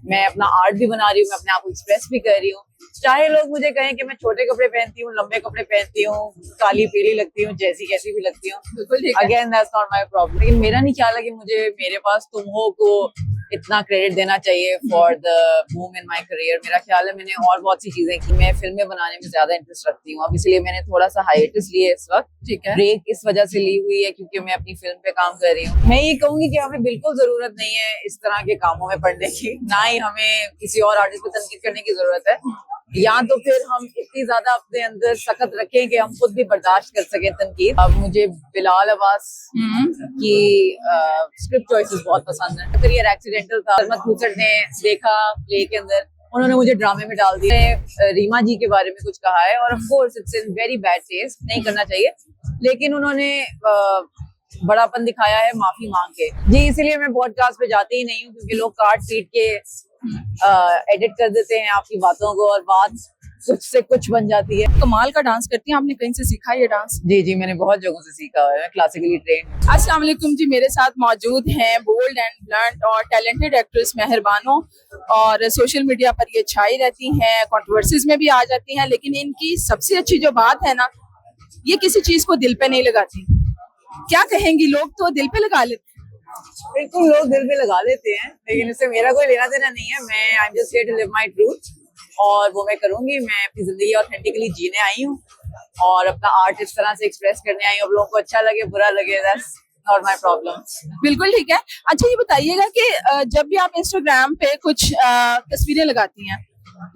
मैं अपना आर्ट भी बना रही हूँ, मैं अपने आप को एक्सप्रेस भी कर रही हूँ। चाहे लोग मुझे कहें कि मैं छोटे कपड़े पहनती हूँ, लंबे कपड़े पहनती हूँ, काली पीली लगती हूँ, जैसी कैसी भी लगती हूँ, again that's not my problem. लेकिन मेरा नहीं ख्याल है कि मुझे मेरे पास तुम हो को इतना क्रेडिट देना चाहिए for the boom in my career. मेरा ख्याल है मैंने और बहुत सी चीजें की। मैं फिल्में बनाने में ज्यादा इंटरेस्ट रखती हूँ, अब इसलिए मैंने थोड़ा सा हाइएटस लिया है इस वक्त। ठीक है, ब्रेक इस वजह से ली हुई है क्योंकि मैं अपनी फिल्म पे काम कर रही हूँ। मैं ये कहूंगी कि हमें बिल्कुल जरूरत नहीं है इस तरह के कामों में पड़ने की, ना ही हमें किसी और आर्टिस्ट पे तनकीद करने की जरूरत है। या तो फिर हम इतनी ज्यादा अपने अंदर सख्त रखें कि हम खुद भी बर्दाश्त कर सकें तनकीद। अब मुझे बिलाल अब्बास की स्क्रिप्ट चॉइसेस बहुत पसंद है। करियर एक्सीडेंटल था, सरमत खुसर ने देखा प्ले के अंदर, उन्होंने मुझे ड्रामे में डाल दिया। रीमा जी के बारे में कुछ कहा है और of course it's in very bad taste, नहीं करना चाहिए, लेकिन उन्होंने बड़ापन दिखाया है माफी मांग के। जी, इसीलिए मैं पॉडकास्ट पे जाती ही नहीं हूँ क्योंकि लोग काट पीट के एडिट कर देते हैं आपकी बातों को और बात कुछ से कुछ बन जाती है। कमाल का डांस करती हैं, आपने कहीं से सीखा ये डांस? जी, मैंने बहुत जगहों से सीखा है, क्लासिकली ट्रेन। अस्सलाम वालेकुम जी, मेरे साथ मौजूद हैं बोल्ड एंड ब्लंट और टैलेंटेड एक्ट्रेस मेहर बानो, और सोशल मीडिया पर ये छाई रहती हैं, कंट्रोवर्सीज में भी आ जाती हैं, लेकिन इनकी सबसे अच्छी जो बात है ना, ये किसी चीज को दिल पे नहीं लगाती। क्या कहेंगी, लोग तो दिल पे लगा लेते हैं। बिल्कुल, लोग दिल पे लगा लेते हैं, लेकिन इससे मेरा कोई लेना देना नहीं है। मैं I am just here to live my truth और वो मैं करूंगी। मैं अपनी जिंदगी ऑथेंटिकली जीने आई हूँ और अपना आर्ट इस तरह से एक्सप्रेस करने आई हूँ। अब लोगों को अच्छा लगे बुरा लगे, दैट्स नॉट माय प्रॉब्लम। बिल्कुल ठीक है। अच्छा, ये बताइएगा कि जब भी आप इंस्टाग्राम पे कुछ तस्वीरें लगाती हैं,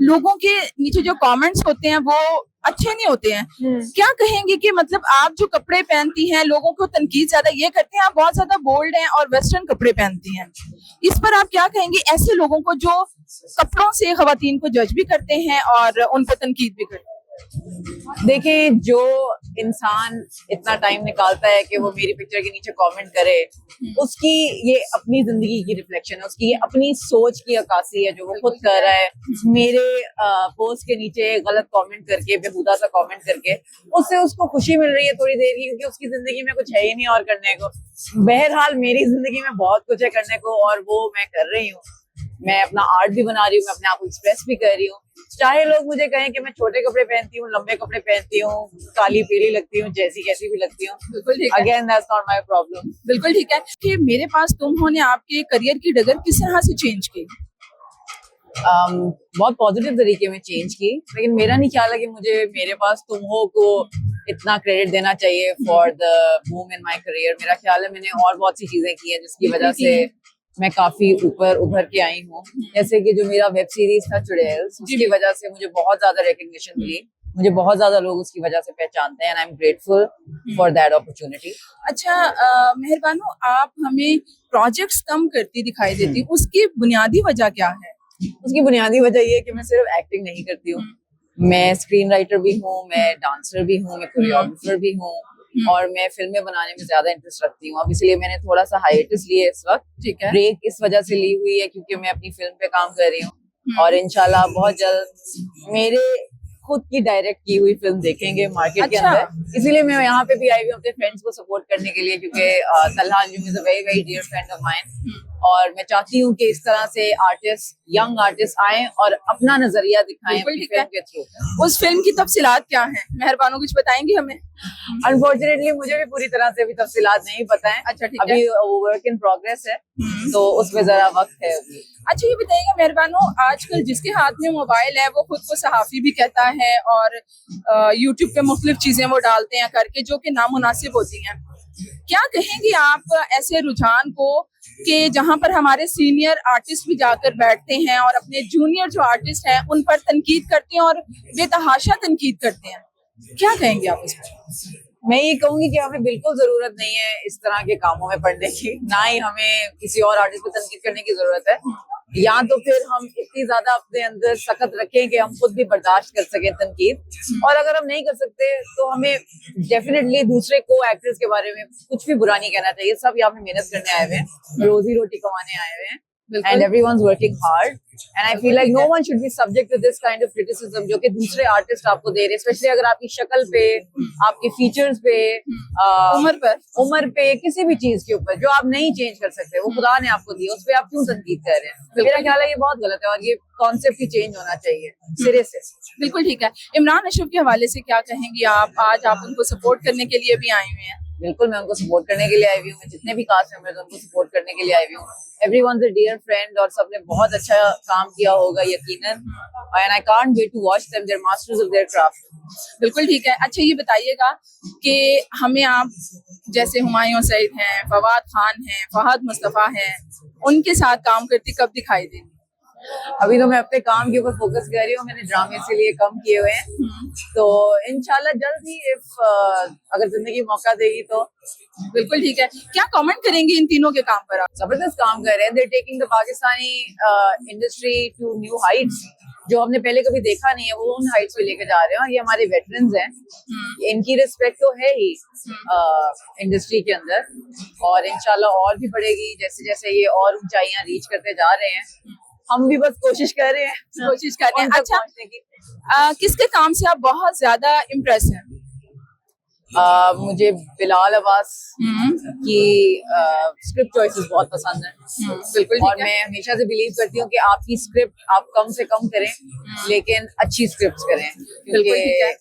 लोगों के नीचे जो कमेंट्स होते हैं वो अच्छे नहीं होते हैं। क्या कहेंगे कि मतलब आप जो कपड़े पहनती हैं, लोगों को तनकीद ज्यादा ये करते हैं, आप बहुत ज्यादा बोल्ड हैं और वेस्टर्न कपड़े पहनती हैं, इस पर आप क्या कहेंगे ऐसे लोगों को जो कपड़ों से खवातीन को जज भी करते हैं और उन पर तनकीद भी करते हैं? देखिए, जो इंसान इतना टाइम निकालता है कि वो मेरी पिक्चर के नीचे कमेंट करे, उसकी ये अपनी जिंदगी की रिफ्लेक्शन है, उसकी ये अपनी सोच की अक्कासी है जो वो खुद कर रहा है। मेरे पोस्ट के नीचे गलत कमेंट करके, बेहुदा सा कमेंट करके, उससे उसको खुशी मिल रही है थोड़ी देर की, क्योंकि उसकी जिंदगी में कुछ है ही नहीं और करने को। बहरहाल मेरी जिंदगी में बहुत कुछ है करने को और वो मैं कर रही हूँ। मैं अपना आर्ट भी बना रही हूँ, मैं अपने आप को एक्सप्रेस भी कर रही हूँ। चाहे लोग मुझे कहें कि मैं छोटे कपड़े पहनती हूँ, लंबे कपड़े पहनती हूँ, काली पीली लगती हूँ, जैसी कैसी भी लगती हूँ, again that's not my problem. बिल्कुल ठीक है कि मेरे पास तुम हो ने आपके करियर की डगर किस तरह से चेंज की? बहुत पॉजिटिव तरीके में चेंज की, लेकिन मेरा नहीं ख्याल है कि मुझे मेरे पास तुम हो को इतना क्रेडिट देना चाहिए for the boom in my career. मेरा ख्याल है मैंने और बहुत सी चीजें की हैं जिसकी वजह से मैं काफी ऊपर उभर के आई हूँ। जैसे कि जो मेरा वेब सीरीज था चुड़ैल्स, उसकी वजह से मुझे बहुत ज्यादा रिकग्निशन मिली, मुझे बहुत ज्यादा लोग उसकी वजह से पहचानते हैं and I am grateful for that opportunity. अच्छा, मेहर बानो, आप हमें प्रोजेक्ट्स कम करती दिखाई देती, उसकी बुनियादी वजह क्या है? उसकी बुनियादी वजह ये है कि मैं सिर्फ एक्टिंग नहीं करती हूँ, मैं स्क्रीन राइटर भी हूँ, मैं डांसर भी हूँ, मैं कोरियोग्राफर भी हूँ और मैं फिल्में बनाने में ज्यादा इंटरेस्ट रखती हूँ। अब इसलिए मैंने थोड़ा सा हाइएटस लिया है इस वक्त। ठीक है, ब्रेक इस वजह से ली हुई है क्योंकि मैं अपनी फिल्म पे काम कर रही हूँ और इंशाल्लाह बहुत जल्द मेरे खुद की डायरेक्ट की हुई फिल्म देखेंगे मार्केट के अंदर। इसीलिए मैं यहाँ पे भी आई हुई हूँ अपने फ्रेंड्स को सपोर्ट करने के लिए, क्योंकि Talha Anjum is a very very dear friend of mine और मैं चाहती हूँ कि इस तरह से आर्टिस्ट, यंग आर्टिस्ट आए और अपना नजरिया दिखाएं अपनी फिल्म के थ्रू। उस फिल्म की तफसीलात क्या हैं, मेहरबानों कुछ बताएंगे हमें? अनफॉर्चुनेटली मुझे भी पूरी तरह से अभी तफसीलात नहीं पता है। अच्छा, ठीक है, अभी वर्क इन प्रोग्रेस है तो उसमें जरा वक्त है अभी। अच्छा, ये बताइएगा मेहरबानों, आजकल जिसके हाथ में मोबाइल है वो खुद को सहाफी भी कहता है और यूट्यूब पे मुख्तलिफ चीजें वो डालते हैं करके जो कि नामुनासिब होती हैं। क्या कहेंगी आप ऐसे रुझान को कि जहाँ पर हमारे सीनियर आर्टिस्ट भी जाकर बैठते हैं और अपने जूनियर जो आर्टिस्ट हैं उन पर तनकीद करते हैं और बेतहाशा तनकीद करते हैं, क्या कहेंगे आप इस पर? मैं ये कहूंगी कि हमें बिल्कुल जरूरत नहीं है इस तरह के कामों में पड़ने की, ना ही हमें किसी और आर्टिस्ट को तनकीद करने की जरूरत है। या तो फिर हम इतनी ज्यादा अपने अंदर सख्त रखें कि हम खुद भी बर्दाश्त कर सकें तनकीद, और अगर हम नहीं कर सकते तो हमें डेफिनेटली दूसरे को एक्टर्स के बारे में कुछ भी बुरा नहीं कहना चाहिए। सब यहाँ पे मेहनत करने आए हुए हैं, रोजी रोटी कमाने आए हुए हैं बिल्कुल। and everyone's working hard and I feel like no one should be subject to this kind of criticism जो कि दूसरे आर्टिस्ट आपको दे रहे हैं, especially अगर आपकी शक्ल पे, आपके फीचर्स पे, उम्र पे, किसी भी चीज के ऊपर जो आप नहीं चेंज कर सकते, वो खुदा ने आपको दिया, उस पे आप क्यों तनकीद कर रहे हैं? मेरा ख्याल है ये बहुत गलत है और ये कॉन्सेप्ट ही चेंज होना चाहिए सिरे से। बिल्कुल ठीक है। इमरान अशरफ के हवाले से क्या कहेंगी आप? आज आप उनको सपोर्ट करने के लिए भी आई हुई हैं। बिल्कुल, मैं उनको सपोर्ट करने के लिए आई हुई हूँ। मैं जितने भी कास्ट मेंबर्स उनको सपोर्ट करने के लिए आई हुई हूँ। एवरीवनस अ डियर फ्रेंड और सबने बहुत अच्छा काम किया होगा यकीनन, and I can't wait to watch them, they are masters of their craft. बिल्कुल ठीक है। अच्छा ये बताइएगा कि हमें आप जैसे हुमायूं सईद हैं, फवाद खान हैं, फहद मुस्तफा हैं, उनके साथ काम करती कब दिखाई देंगी? अभी तो मैं अपने काम के ऊपर फोकस कर रही हूँ। मैंने ड्रामे इसीलिए कम किए हुए हैं, तो इंशाल्लाह जल्द ही अगर जिंदगी मौका देगी तो। बिल्कुल ठीक है। क्या कमेंट करेंगे इन तीनों के काम पर आप? जबरदस्त काम कर रहे हैं। They're taking the Pakistani industry to new heights, जो हमने पहले कभी देखा नहीं है, वो उन हाइट्स पे लेके जा रहे हैं। और ये हमारे वेटरन्स हैं, इनकी रिस्पेक्ट तो है ही इंडस्ट्री के अंदर, और इंशाल्लाह और भी बढ़ेगी जैसे जैसे ये और ऊंचाइयां रीच करते जा रहे हैं। हम भी बस कोशिश कर रहे हैं। अच्छा, किसके काम से आप बहुत ज्यादा इम्प्रेस हैं? मुझे बिलाल अब्बास की स्क्रिप्ट चॉइसेस बहुत पसंद है। बिल्कुल। और मैं हमेशा से बिलीव करती हूँ कि आपकी स्क्रिप्ट आप कम से कम करें, लेकिन अच्छी स्क्रिप्ट्स करें, क्योंकि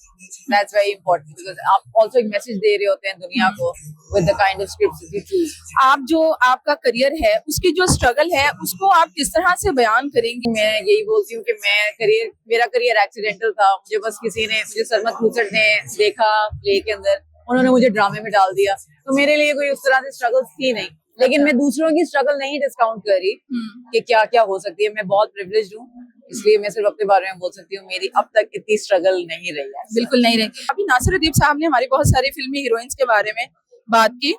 that's very important because आप also एक मैसेज दे रहे होते हैं दुनिया को with the kind of scripts you choose। आप जो आपका करियर है उसकी जो स्ट्रगल है उसको आप किस तरह से बयान करेंगी? मैं यही बोलती हूँ कि मेरा करियर एक्सीडेंटल था। मुझे बस किसी ने, मुझे सरमत खूसट ने देखा प्ले के अंदर, उन्होंने मुझे ड्रामे में डाल दिया, तो मेरे लिए कोई उस तरह से स्ट्रगल्स थी नहीं। लेकिन मैं दूसरों की स्ट्रगल नहीं डिस्काउंट कर रही कि क्या क्या हो सकती है। मैं बहुत प्रिविलेज्ड हूँ, इसलिए मैं सिर्फ अपने बारे में बोल सकती हूँ। मेरी अब तक इतनी स्ट्रगल नहीं रही है। बिल्कुल नहीं रही। अभी नासिर अदीब साहब ने हमारी बहुत सारी फिल्मी हीरोइंस के बारे में बात की,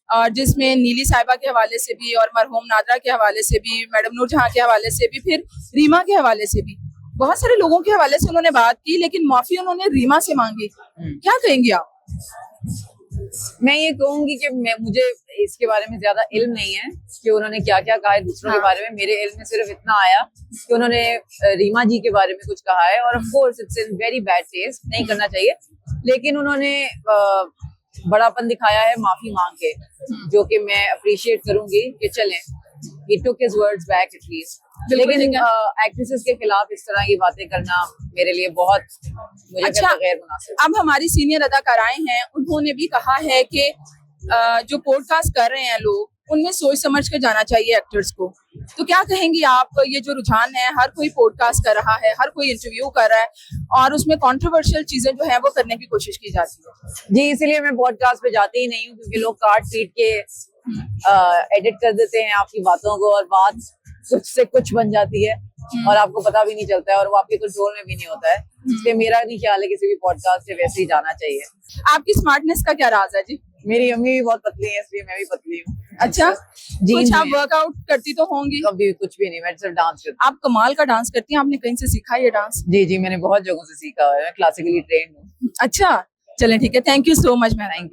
और जिसमें नीली साहिबा के हवाले से भी, और मरहूम नादरा के हवाले से भी, मैडम नूरजहां के हवाले से भी, फिर रीमा के हवाले से भी, बहुत सारे लोगों के हवाले से उन्होंने बात की, लेकिन माफी उन्होंने रीमा से मांगी। क्या कहेंगी आप? मैं ये कहूंगी कि मुझे इसके बारे में ज्यादा इल्म नहीं है कि उन्होंने क्या क्या कहा है दूसरों के बारे में। मेरे इल्म में सिर्फ इतना आया कि उन्होंने रीमा जी के बारे में कुछ कहा है, और of course it's in very bad taste, नहीं करना चाहिए, लेकिन उन्होंने बड़ापन दिखाया है माफी मांग के, जो कि मैं अप्रिशिएट करूंगी कि चलें, he took his words back at least। लेकिन एक्ट्रेसेस के खिलाफ इस तरह की बातें करना मेरे लिए बहुत, मुझे अच्छा, गैर मुनासिब। अब हमारी सीनियर अदाकाराएं हैं, उन्होंने भी कहा है कि जो पॉडकास्ट कर रहे हैं लोग, उनमें सोच समझ कर जाना चाहिए एक्टर्स को। तो क्या कहेंगी आप? ये जो रुझान है, हर कोई पॉडकास्ट कर रहा है, हर कोई इंटरव्यू कर रहा है, और उसमें कंट्रोवर्शियल चीजें जो है वो करने की कोशिश की जाती है। जी, इसीलिए मैं पॉडकास्ट पे जाती ही नहीं हूँ, क्योंकि लोग काट पीट के एडिट कर देते हैं आपकी बातों को, और बात कुछ से कुछ बन जाती है और आपको पता भी नहीं चलता है, और वो आपके कंट्रोल में भी नहीं होता है। इसलिए मेरा नहीं ख्याल है किसी भी पॉडकास्ट से वैसे ही जाना चाहिए। आपकी स्मार्टनेस का क्या राज है जी? मेरी अम्मी भी बहुत पतली है, इसलिए मैं भी पतली हूँ। अच्छा, जी, कुछ आप वर्कआउट करती तो होंगी? कभी कुछ भी नहीं, मैं सिर्फ डांस करती हूँ। आप कमाल का डांस करती हैं। आपने कहीं से सीखा ये डांस? जी, मैंने बहुत जगहों से सीखा है, मैं क्लासिकली ट्रेन्ड हूँ। अच्छा, चलें ठीक है। Thank you so much ma'am. Thank you.